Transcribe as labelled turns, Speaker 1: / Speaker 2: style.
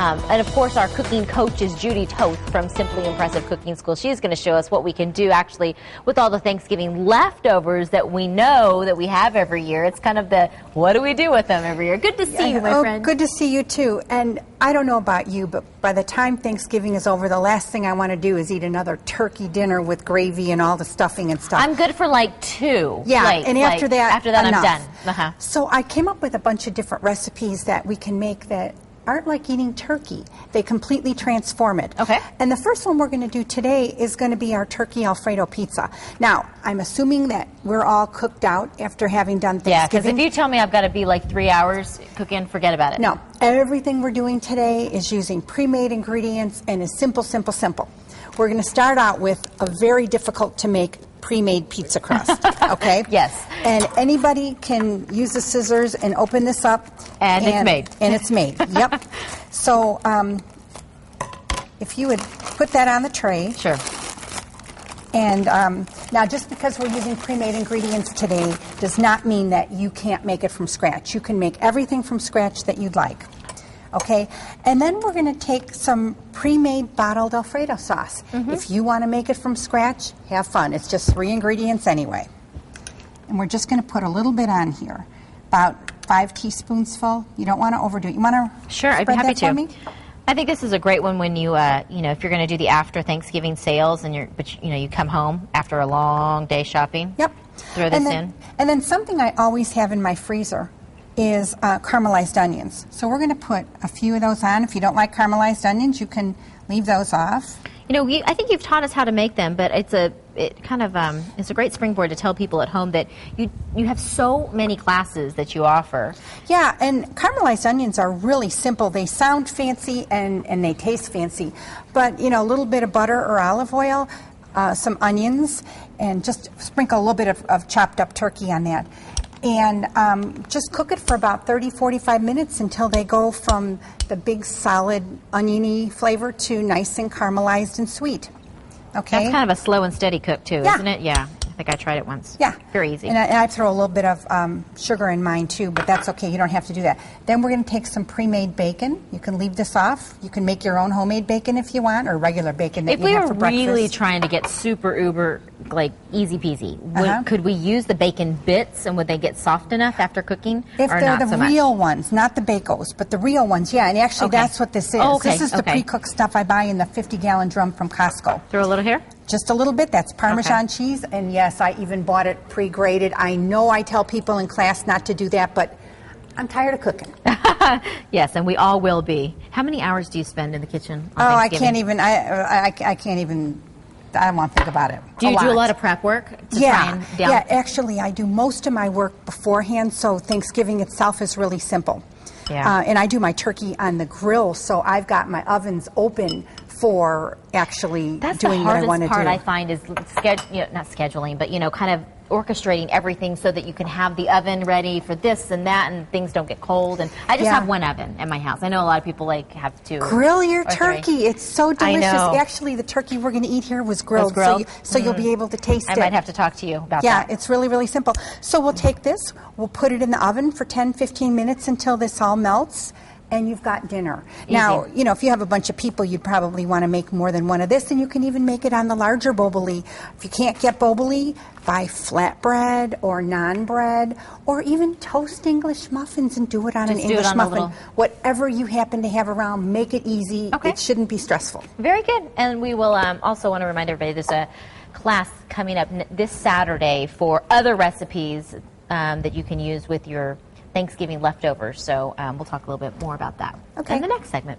Speaker 1: And of course, our cooking coach is Judy Toth from Simply Impressive Cooking School. She's going to show us what we can do actually with all the Thanksgiving leftovers that we know that we have every year. It's kind of the, what do we do with them every year? Good to see you, my friend.
Speaker 2: Good to see you too. And I don't know about you, but by the time Thanksgiving is over, the last thing I want to do is eat another turkey dinner with gravy and all the stuffing and stuff.
Speaker 1: I'm good for like 2.
Speaker 2: Yeah, and after that,
Speaker 1: enough.
Speaker 2: I'm
Speaker 1: done.
Speaker 2: So I came up with a bunch of different recipes that we can make that aren't like eating turkey. They completely transform it.
Speaker 1: Okay.
Speaker 2: And the first one we're going to do today is going to be our turkey Alfredo pizza. Now, I'm assuming that we're all cooked out after having done Thanksgiving.
Speaker 1: Yeah, because if you tell me I've got to be like 3 hours cooking, forget about it.
Speaker 2: No, everything we're doing today is using pre-made ingredients and is simple, simple, simple. We're going to start out with a very difficult to make pre-made pizza crust, okay?
Speaker 1: Yes.
Speaker 2: And anybody can use the scissors and open this up.
Speaker 1: And it's made.
Speaker 2: And it's made, yep. So if you would put that on the tray.
Speaker 1: Sure.
Speaker 2: And now just because we're using pre-made ingredients today does not mean that you can't make it from scratch. You can make everything from scratch that you'd like. Okay, and then we're going to take some pre-made bottled Alfredo sauce. If you want to make it from scratch, have fun. It's just 3 ingredients anyway. And we're just going to put a little bit on here, about 5 teaspoons full. You don't want to overdo it. You want to
Speaker 1: Sure, I'd be
Speaker 2: spread
Speaker 1: happy
Speaker 2: that for
Speaker 1: to.
Speaker 2: me?
Speaker 1: I think this is a great one when you, you know, if you're going to do the after Thanksgiving sales and you come home after a long day shopping.
Speaker 2: Yep.
Speaker 1: Throw this in.
Speaker 2: And then something I always have in my freezer is caramelized onions. So we're going to put a few of those on. If you don't like caramelized onions, you can leave those off.
Speaker 1: You know, I think you've taught us how to make them, but it's a great springboard to tell people at home that you have so many classes that you offer.
Speaker 2: Yeah, and caramelized onions are really simple. They sound fancy and they taste fancy, but you know, a little bit of butter or olive oil, some onions, and just sprinkle a little bit of chopped up turkey on that. And just cook it for about 30-45 minutes until they go from the big solid oniony flavor to nice and caramelized and sweet. Okay?
Speaker 1: That's kind of a slow and steady cook too,
Speaker 2: Yeah.
Speaker 1: isn't it? Yeah. I think I tried it once.
Speaker 2: Yeah.
Speaker 1: Very easy.
Speaker 2: And I throw a little bit of sugar in mine too, but that's okay. You don't have to do that. Then we're going to take some pre-made bacon. You can leave this off. You can make your own homemade bacon if you want, or regular bacon that you have for breakfast.
Speaker 1: If we were really trying to get super uber, like easy peasy, could we use the bacon bits, and would they get soft enough after cooking?
Speaker 2: If
Speaker 1: or
Speaker 2: they're
Speaker 1: not
Speaker 2: the
Speaker 1: so
Speaker 2: real
Speaker 1: much?
Speaker 2: ones, not the Bacos, but the real ones, yeah. And actually, that's what this is.
Speaker 1: Oh, okay,
Speaker 2: This is the pre-cooked stuff I buy in the 50-gallon drum from Costco.
Speaker 1: Throw a little here?
Speaker 2: Just a little bit. That's Parmesan cheese. And yes, I even bought it pre-grated. I know I tell people in class not to do that, but I'm tired of cooking.
Speaker 1: Yes, and we all will be. How many hours do you spend in the kitchen on
Speaker 2: I
Speaker 1: Thanksgiving?
Speaker 2: can't even. I can't even. I don't want to think about it.
Speaker 1: Do you do a lot of prep work to try and down?
Speaker 2: Yeah, actually, I do most of my work beforehand, so Thanksgiving itself is really simple.
Speaker 1: Yeah.
Speaker 2: And I do my turkey on the grill, so I've got my ovens open for actually doing what I want to do.
Speaker 1: That's the hardest part I find is not scheduling, but kind of orchestrating everything so that you can have the oven ready for this and that, and things don't get cold. And I just have one oven at my house. I know a lot of people have 2.
Speaker 2: Grill your turkey. 3. It's so delicious.
Speaker 1: I know.
Speaker 2: Actually, the turkey we're going to eat here was grilled. So you'll be able to taste it.
Speaker 1: I might have to talk to you about that.
Speaker 2: Yeah, it's really, really simple. So we'll take this, we'll put it in the oven for 10-15 minutes until this all melts, and you've got dinner.
Speaker 1: Easy.
Speaker 2: Now, if you have a bunch of people, you'd probably want to make more than one of this, and you can even make it on the larger boboli. If you can't get boboli, buy flatbread or naan bread, or even toast English muffins and do it on an English muffin. Whatever you happen to have around, make it easy.
Speaker 1: Okay.
Speaker 2: It shouldn't be stressful.
Speaker 1: Very good. And we will also want to remind everybody there's a class coming up this Saturday for other recipes that you can use with your Thanksgiving leftovers. So we'll talk a little bit more about that in the next segment.